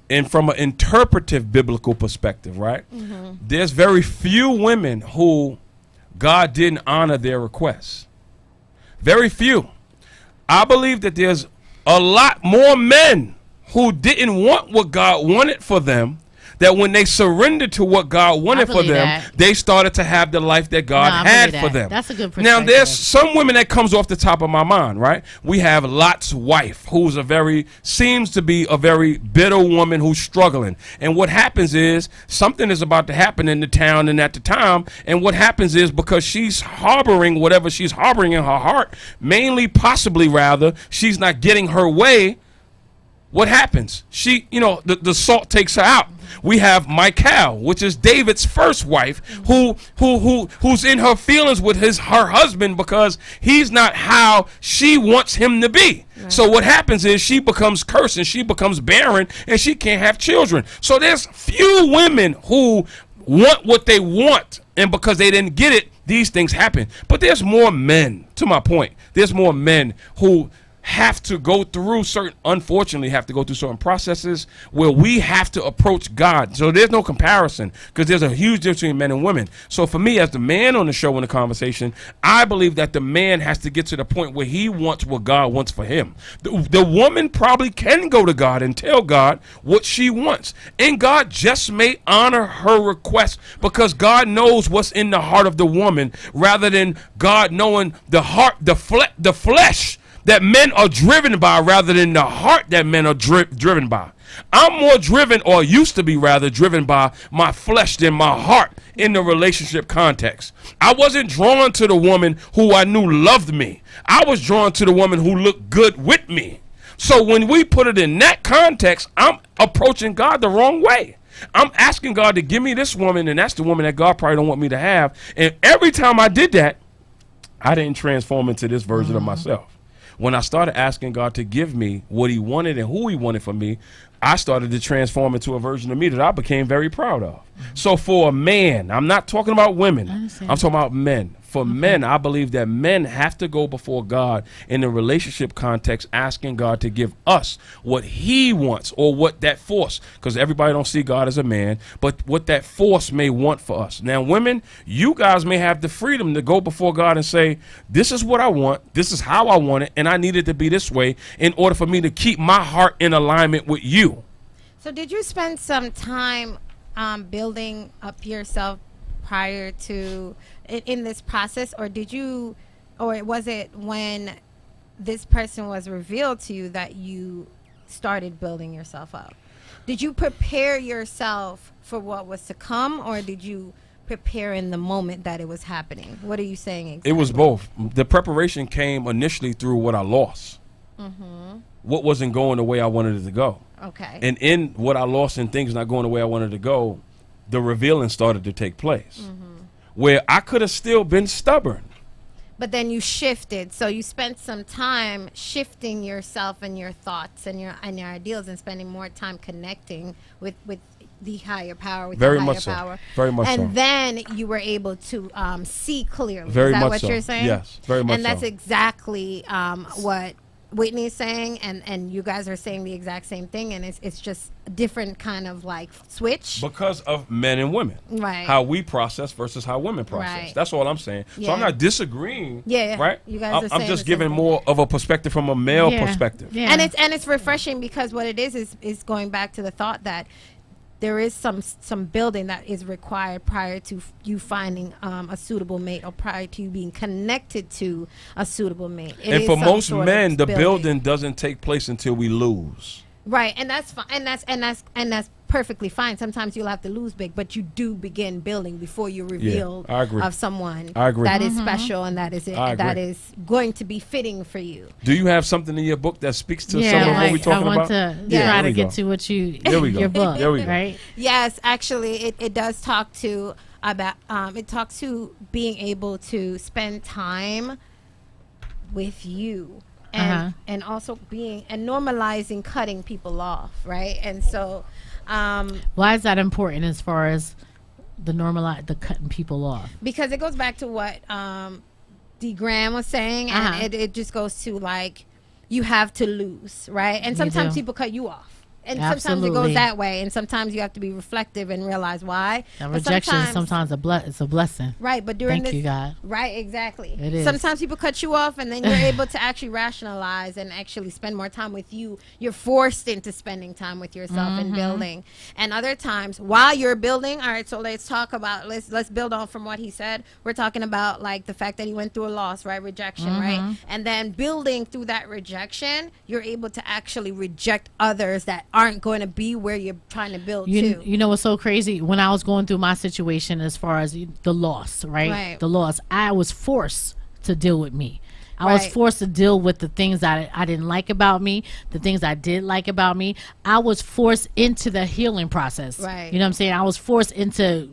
And from an interpretive biblical perspective, right? There's very few women who God didn't honor their requests. Very few. I believe that there's a lot more men who didn't want what God wanted for them, that when they surrendered to what God wanted for them, they started to have the life that God had for them. That's a good perspective. Now, there's some women that comes off the top of my mind, right? We have Lot's wife, who's seems to be a very bitter woman who's struggling. And what happens is something is about to happen in the town and at the time. And what happens is, because she's harboring whatever she's harboring in her heart, possibly rather, she's not getting her way. What happens? She, the salt takes her out. We have Michal, which is David's first wife, who's in her feelings with her husband because he's not how she wants him to be. Right. So what happens is she becomes cursed and she becomes barren and she can't have children. So there's few women who want what they want, and because they didn't get it, these things happen. But there's more men, to my point. There's more men who unfortunately have to go through certain processes where we have to approach God. So there's no comparison, because there's a huge difference between men and women. So for me, as the man on the show in the conversation, I believe that the man has to get to the point where he wants what God wants for him. The woman probably can go to God and tell God what she wants, and God just may honor her request, because God knows what's in the heart of the woman, rather than God knowing the heart, the flesh that men are driven by, rather than the heart that men are driven by. I'm more driven, or used to be rather, driven by my flesh than my heart in the relationship context. I wasn't drawn to the woman who I knew loved me. I was drawn to the woman who looked good with me. So when we put it in that context, I'm approaching God the wrong way. I'm asking God to give me this woman, and that's the woman that God probably don't want me to have. And every time I did that, I didn't transform into this version of myself. When I started asking God to give me what he wanted and who he wanted for me, I started to transform into a version of me that I became very proud of. So for a man, I'm not talking about women, I'm talking about men. For men, I believe that men have to go before God in the relationship context, asking God to give us what he wants, or what that force, because everybody don't see God as a man, but what that force may want for us. Now, women, you guys may have the freedom to go before God and say, this is what I want, this is how I want it, and I need it to be this way in order for me to keep my heart in alignment with you. So did you spend some time building up yourself prior to in this process, or was it when this person was revealed to you that you started building yourself up? Did you prepare yourself for what was to come, or did you prepare in the moment that it was happening? What are you saying exactly? It was both. The preparation came initially through what I lost. What wasn't going the way I wanted it to go. Okay. And in what I lost and things not going the way I wanted to go, the revealing started to take place, where I could have still been stubborn. But then you shifted. So you spent some time shifting yourself and your thoughts and your ideals, and spending more time connecting with the higher power, with Very the higher much so. power. Very much and so. then you were able to see clearly. Very Is that much what so. you're saying? Yes, very much And that's so. exactly what Whitney's saying, and you guys are saying the exact same thing, and it's just a different kind of like switch. Because of men and women. Right. How we process versus how women process. Right. That's all I'm saying. So I'm not disagreeing. Yeah. Right? You guys are saying I'm just the same giving thing. more of a perspective from a male perspective. Yeah. And it's refreshing, because what it is going back to the thought that there is some building that is required prior to you finding a suitable mate, or prior to you being connected to a suitable mate. And for most men, the building doesn't take place until we lose. Right, and that's fine, and that's perfectly fine. Sometimes you'll have to lose big, but you do begin building before you're revealed I agree. of someone I agree. that is special and that is I agree. that is going to be fitting for you. Do you have something in your book that speaks to Yeah, some of what like, we're talking I want about? to Yeah, try there to we get go. to what you There we go. your book, There we go. right? Yes, actually, it does talk to about it talks to being able to spend time with you and also being and normalizing cutting people off, right? And so Why is that important as far as the cutting people off? because it goes back to what D. Graham was saying, and it just goes to like you have to lose, right? And sometimes do. people cut you off. And Absolutely. sometimes it goes that way, and sometimes you have to be reflective and realize why. That And rejection is sometimes it's a blessing. right, but during Thank this, you, God. right, exactly. It is. Sometimes people cut you off, and then you're able to actually rationalize and actually spend more time with you. You're forced into spending time with yourself and building. And other times, while you're building, all right. So let's talk about let's build on from what he said. We're talking about like the fact that he went through a loss, right, rejection, right, and then building through that rejection, you're able to actually reject others that aren't going to be where you're trying to build to. You know what's so crazy? When I was going through my situation as far as the loss, right? The loss, I was forced to deal with me. I was forced to deal with the things that I didn't like about me, the things I did like about me. I was forced into the healing process. Right. You know what I'm saying? I was forced into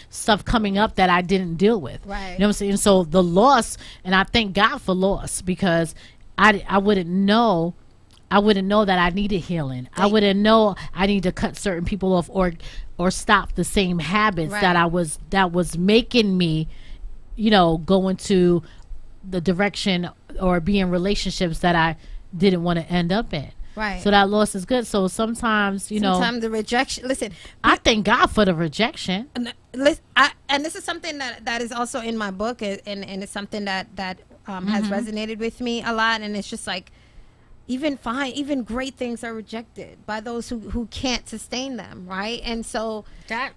stuff coming up that I didn't deal with. Right. You know what I'm saying? So the loss, and I thank God for loss, because I wouldn't know that I needed healing. I wouldn't know I need to cut certain people off or stop the same habits that was making me, go into the direction or be in relationships that I didn't want to end up in. Right. So that loss is good. So sometimes, Sometimes the rejection. Listen, I thank God for the rejection. And this is something that is also in my book, and it's something that has resonated with me a lot. And it's just like, even great things are rejected by those who can't sustain them, right? And so Say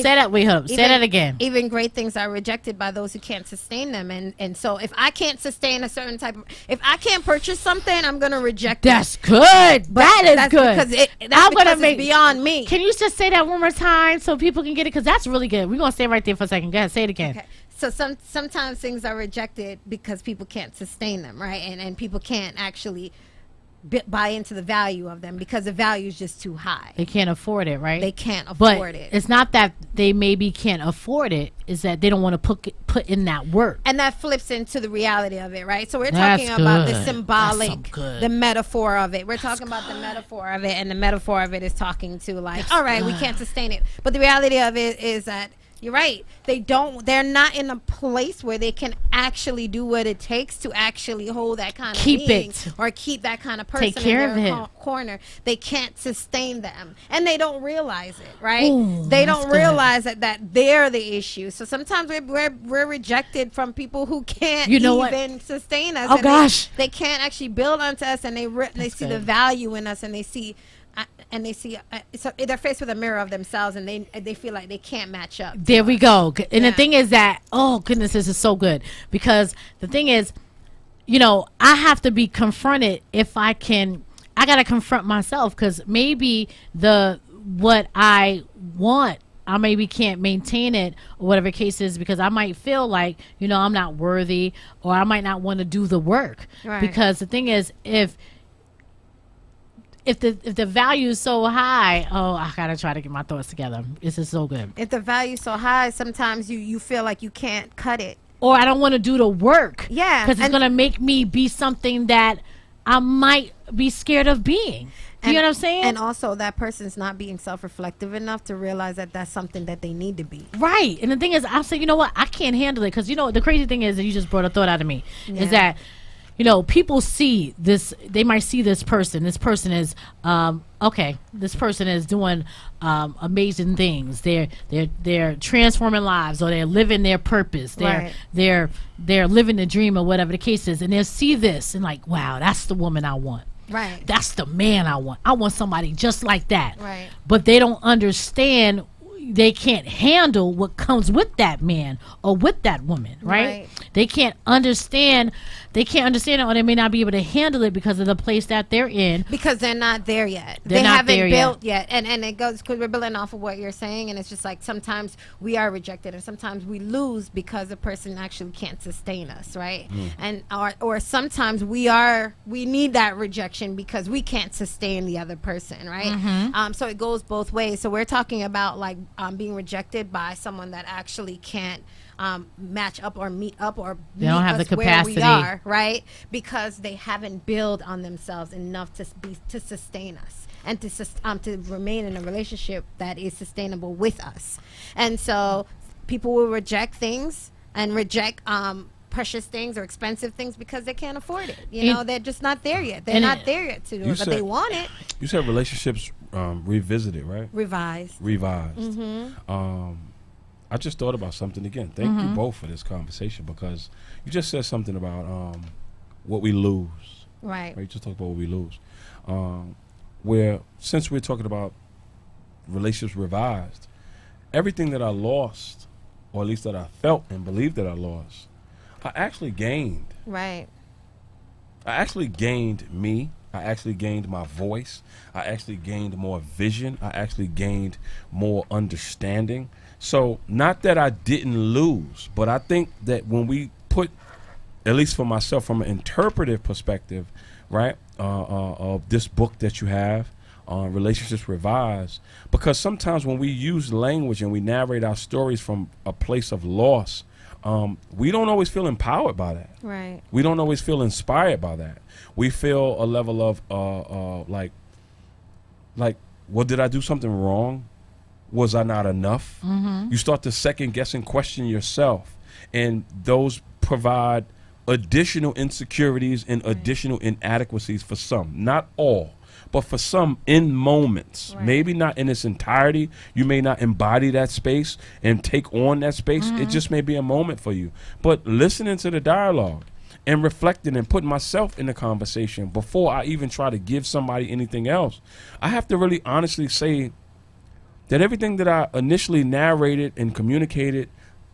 that again. Even great things are rejected by those who can't sustain them, and so if I can't sustain a certain type of, if I can't purchase something, I'm gonna reject That's it. good. That's good. Because it's beyond me. Can you just say that one more time so people can get it? Because that's really good. We're gonna stay right there for a second. Go ahead, say it again. Okay. So sometimes things are rejected because people can't sustain them, right? And people can't actually buy into the value of them because the value is just too high. They can't afford it, right? They can't afford it. It's not that they maybe can't afford it, it's that they don't want to put in that work. And that flips into the reality of it, right? So we're That's talking about good. the symbolic, That's so good. the metaphor of it. We're talking about the metaphor of it, and the metaphor of it is talking to like, all right, we can't sustain it. But the reality of it is that you're right. They're not in a place where they can actually do what it takes to actually hold that kind of being or keep that kind of person Take care in their of it. corner. They can't sustain them, and they don't realize it, right? Ooh, they that's don't good. realize that they're the issue. So sometimes we're rejected from people who can't even sustain us. Oh and gosh, they can't actually build onto us, and they see the value in us, and they see. So they're faced with a mirror of themselves, and they feel like they can't match up. There we go. And the thing is that, oh goodness, this is so good, because the thing is, I have to be confronted if I got to confront myself, because maybe what I want, I maybe can't maintain it, or whatever case is, because I might feel like, I'm not worthy, or I might not want to do the work. Right. Because the thing is, if the value is so high, I gotta try to get my thoughts together. This is so good. If the value's so high, sometimes you feel like you can't cut it, or I don't want to do the work. Yeah, because it's gonna make me be something that I might be scared of being. You know what I'm saying? And also, that person's not being self-reflective enough to realize that that's something that they need to be. Right. And the thing is, I say, you know what? I can't handle it, because the crazy thing is that you just brought a thought out of me. Is that people see this, they might see this person. This person is, this person is doing amazing things. They're transforming lives, or they're living their purpose. They're living the dream, or whatever the case is. And they'll see this and like, wow, that's the woman I want. Right. That's the man I want. I want somebody just like that. Right. But they don't understand, they can't handle what comes with that man or with that woman, right? They can't understand it, or they may not be able to handle it because of the place that they're in, because they're not there yet. They're they not haven't there built yet. And it goes, because we're building off of what you're saying, and it's just like sometimes we are rejected and sometimes we lose because the person actually can't sustain us, right? And or sometimes we need that rejection because we can't sustain the other person, right? So it goes both ways. So we're talking about like being rejected by someone that actually can't match up or meet up, or they don't have the capacity, where we are, right? Because they haven't built on themselves enough to sustain us and to remain in a relationship that is sustainable with us. And so people will reject things and reject precious things or expensive things because they can't afford it. You know, they're just not there yet. They're not there yet to do it, but they want it. You said relationships revisited, right? Revised. I just thought about something again. Thank you both for this conversation, because you just said something about what we lose. Right. You just talked about what we lose. Where, since we're talking about relationships revised, everything that I lost, or at least that I felt and believed that I lost, I actually gained. Right. I actually gained me. I actually gained my voice. I actually gained more vision. I actually gained more understanding. So, not that I didn't lose, but I think that when we put, at least for myself, from an interpretive perspective, right, of this book that you have, Relationships Revised, because sometimes when we use language and we narrate our stories from a place of loss, we don't always feel empowered by that. Right. We don't always feel inspired by that. We feel a level of like, well, did I do something wrong? Was I not enough? You start to second guess and question yourself, and those provide additional insecurities and additional inadequacies for some, not all, but for some in moments. Maybe not in its entirety. You may not embody that space and take on that space. It just may be a moment for you. But listening to the dialogue and reflecting and putting myself in the conversation before I even try to give somebody anything else, I have to really honestly say that everything that I initially narrated and communicated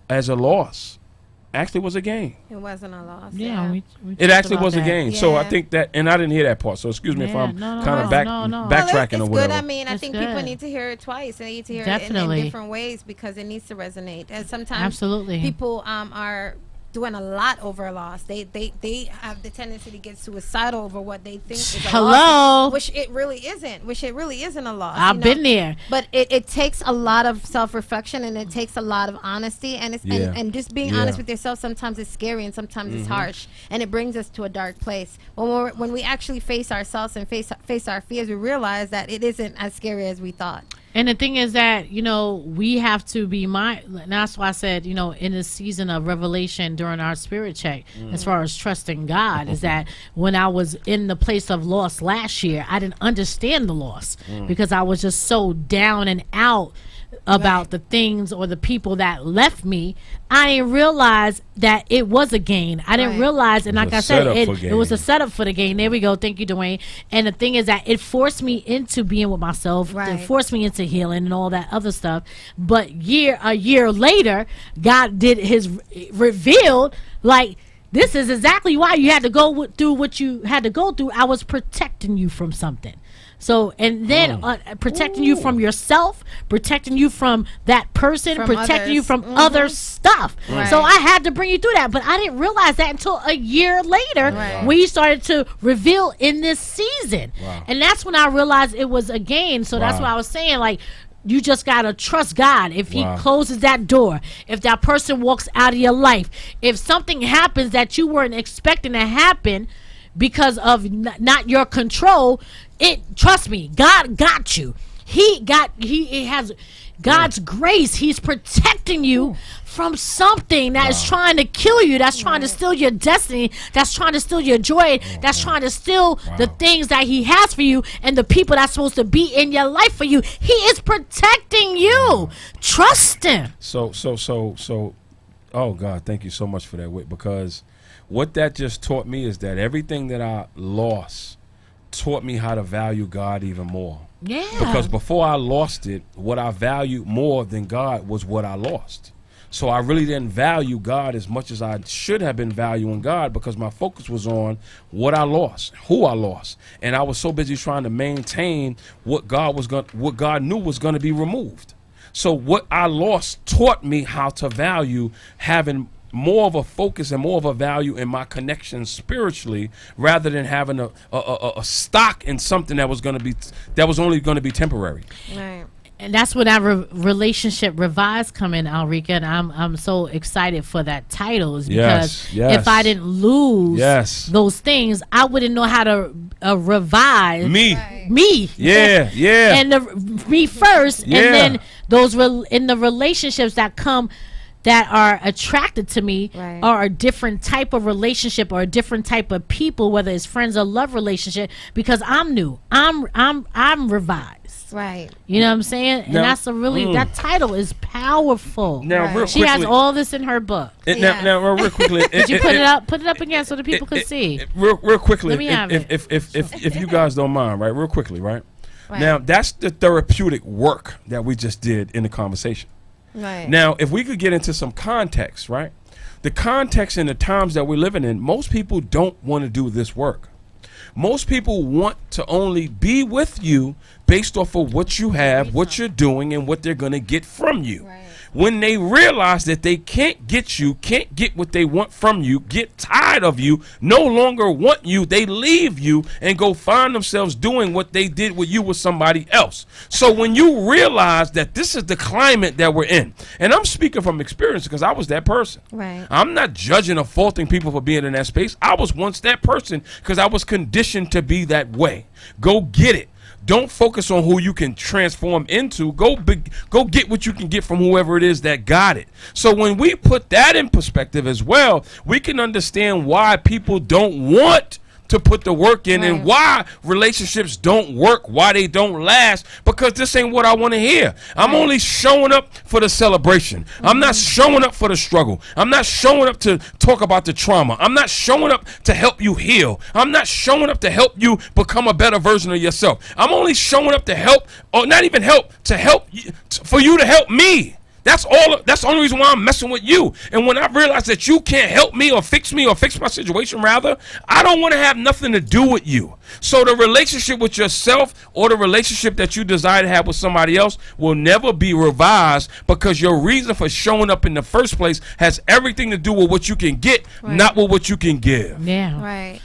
as a loss actually was a gain. It wasn't a loss. Yeah, we it actually was that. a gain. So I think that, and I didn't hear that part, so excuse me if I'm backtracking it's or whatever. good. I mean, I It's think good. people need to hear it twice. They need to hear Definitely. it in different ways, because it needs to resonate. And sometimes Absolutely. people are doing a lot over a loss. They have the tendency to get suicidal over what they think is a loss, which it really isn't a loss. I've been there. But it takes a lot of self-reflection, and it takes a lot of honesty, and it's and just being honest with yourself. Sometimes it's scary, and sometimes it's harsh, and it brings us to a dark place. When we actually face ourselves and face our fears, we realize that it isn't as scary as we thought. And the thing is that, we have to be and that's why I said, in this season of revelation during our spirit check, as far as trusting God, is that when I was in the place of loss last year, I didn't understand the loss because I was just so down and out about the things or the people that left me. I didn't realize that it was a gain. I didn't realize, and like I said, it was a setup for the game. There we go. Thank you, Dwayne. And the thing is that it forced me into being with myself. It forced me into healing and all that other stuff. But a year later, God did revealed, like, this is exactly why you had to go through what you had to go through. I was protecting you from something. So, and then protecting you from yourself, protecting you from that person, protecting you from other stuff. So I had to bring you through that. But I didn't realize that until a year later when you started to reveal in this season. And that's when I realized it was a gain. So that's what I was saying, like, you just got to trust God. If he closes that door, if that person walks out of your life, if something happens that you weren't expecting to happen because of not your control, trust me, God got you. He has God's grace. He's protecting you from something that is trying to kill you, that's trying to steal your destiny, that's trying to steal your joy, that's trying to steal the things that he has for you and the people that's supposed to be in your life for you. He is protecting you. Trust him. So, oh God, thank you so much for that, Whit, because what that just taught me is that everything that I lost taught me how to value God even more. Yeah. Because before I lost it, what I valued more than God was what I lost. So I really didn't value God as much as I should have been valuing God, because my focus was on what I lost, who I lost, and I was so busy trying to maintain what God knew was going to be removed. So what I lost taught me how to value having more of a focus and more of a value in my connection spiritually, rather than having a stock in something that was only going to be temporary. Right. And that's when our relationship revised come in, Alrika, and I'm so excited for that title, is because if I didn't lose those things, I wouldn't know how to revise me. Yeah. And me first, and then those in the relationships that come that are attracted to me are a different type of relationship or a different type of people, whether it's friends or love relationship, because I'm new. I'm revised. Right. You know what I'm saying? And that's a really that title is powerful. Now, real she quickly, has all this in her book. Now, real quickly, Did you put it up? Put it up again so the people can see. Real quickly, Let me have it. if you guys don't mind, right? Real quickly, right? Now, that's the therapeutic work that we just did in the conversation. Right. Now, if we could get into some context, right? The context and the times that we're living in, most people don't want to do this work. Most people want to only be with you based off of what you have, what you're doing, and what they're going to get from you. Right. When they realize that they can't get what they want from you, get tired of you, no longer want you, they leave you and go find themselves doing what they did with you with somebody else. So when you realize that this is the climate that we're in, and I'm speaking from experience because I was that person. Right. I'm not judging or faulting people for being in that space. I was once that person because I was conditioned to be that way. Go get it. Don't focus on who you can transform into. Go get what you can get from whoever it is that got it. So when we put that in perspective as well, we can understand why people don't want to put the work in and why relationships don't work, why they don't last, because this ain't what I want to hear. I'm only showing up for the celebration. I'm not showing up for the struggle. I'm not showing up to talk about the trauma. I'm not showing up to help you heal. I'm not showing up to help you become a better version of yourself. I'm only showing up to help, or not even help, to help you, for you to help me. That's the only reason why I'm messing with you. And when I realize that you can't help me or fix my situation, rather, I don't want to have nothing to do with you. So the relationship with yourself or the relationship that you desire to have with somebody else will never be revised, because your reason for showing up in the first place has everything to do with what you can get, not with what you can give. Yeah. Right.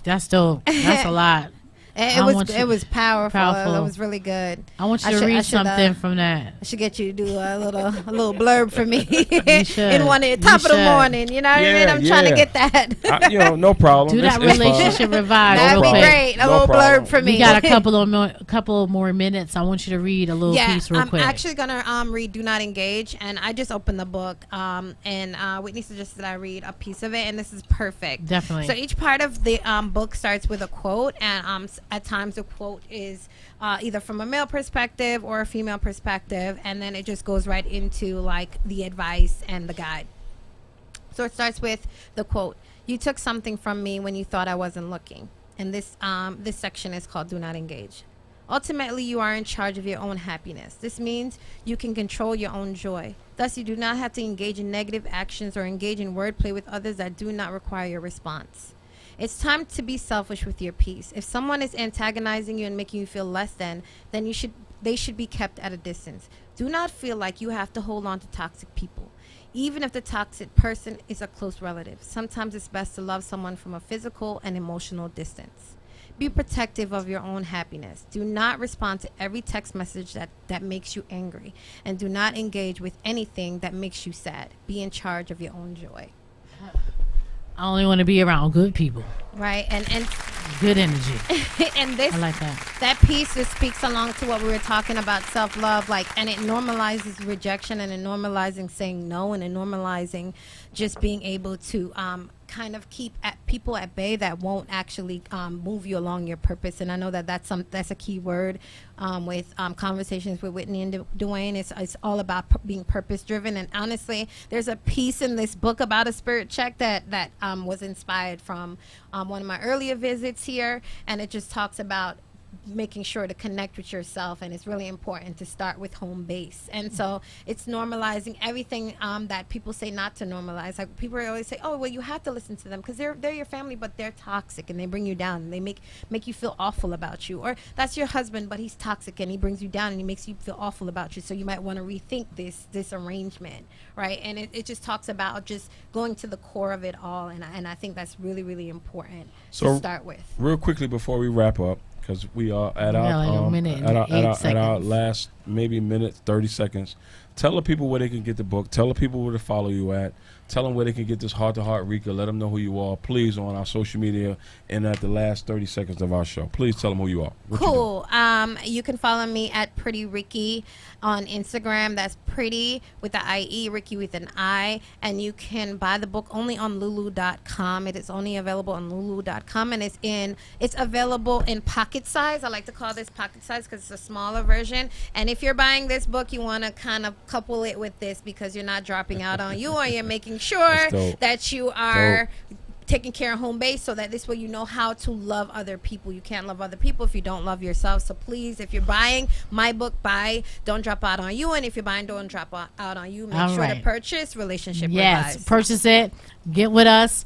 That's dope. That's a lot. It was powerful. It was really good. I want you to read something from that. I should get you to do a little blurb for me. You should. In top of the morning. You know what I mean? I'm trying to get that. No problem. Do that relationship revive. That'd be great. A little blurb for me. We got a couple more minutes. I want you to read a little piece real quick. I'm actually gonna read "Do Not Engage," and I just opened the book. And Whitney suggested that I read a piece of it, and this is perfect. Definitely. So each part of the book starts with a quote, and at times the quote is either from a male perspective or a female perspective, and then it just goes right into like the advice and the guide. So it starts with the quote: "You took something from me when you thought I wasn't looking." And this section is called "Do Not Engage." Ultimately, you are in charge of your own happiness. This means you can control your own joy. Thus, you do not have to engage in negative actions or engage in wordplay with others that do not require your response. It's time to be selfish with your peace. If someone is antagonizing you and making you feel less than, then they should be kept at a distance. Do not feel like you have to hold on to toxic people, even if the toxic person is a close relative. Sometimes it's best to love someone from a physical and emotional distance. Be protective of your own happiness. Do not respond to every text message that makes you angry, and do not engage with anything that makes you sad. Be in charge of your own joy. I only want to be around good people. Right, and good energy. And this, I like that. That piece just speaks along to what we were talking about, self-love, and it normalizes rejection, and it normalizing saying no, and it normalizing just being able to kind of keep people at bay that won't actually move you along your purpose. And I know that's a key word with conversations with Whitney and Dwayne. It's all about being purpose driven. And honestly, there's a piece in this book about a spirit check that was inspired from one of my earlier visits here, and it just talks about making sure to connect with yourself, and it's really important to start with home base. And so it's normalizing everything that people say not to normalize. Like people always say, oh well, you have to listen to them because they're your family, but they're toxic and they bring you down and they make you feel awful about you. Or that's your husband, but he's toxic and he brings you down and he makes you feel awful about you, so you might want to rethink this arrangement, right? And it just talks about just going to the core of it all, and I think that's really, really important to start with. Real quickly before we wrap up, because we are at our last maybe minute 30 seconds. Tell the people where they can get the book. Tell the people where to follow you at. Tell them where they can get this Heart to Heart Rika. Let them know who you are, please, on our social media and at the last 30 seconds of our show. Please tell them who you are. Cool. You can follow me at Pretty Ricky on Instagram. That's Pretty with the IE, Ricky with an I. And you can buy the book only on Lulu.com. It is only available on Lulu.com, and it's available in pocket size. I like to call this pocket size because it's a smaller version. And if you're buying this book, you want to kind of couple it with this because you're not dropping out on you, or you're making sure that you are taking care of home base, so that this way you know how to love other people. You can't love other people if you don't love yourself. So please, if you're buying my book, don't drop out on you. And if you're buying, don't drop out on you. Make sure to purchase Relationship Revised. Purchase it. Get with us.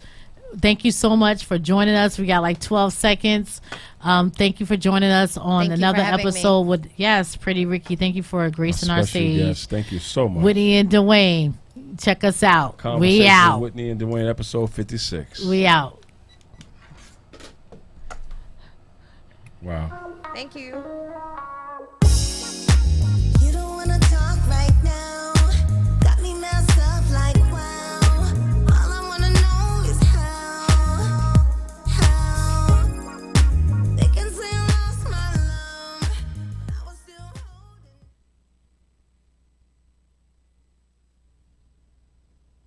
Thank you so much for joining us. We got like 12 seconds. Thank you for joining us on another episode with Pretty Ricky. Thank you for gracing our stage. Yes, thank you so much. Whitney and Dwayne. Check us out. We out. Whitney and Dwayne, episode 56. We out. Wow. Thank you.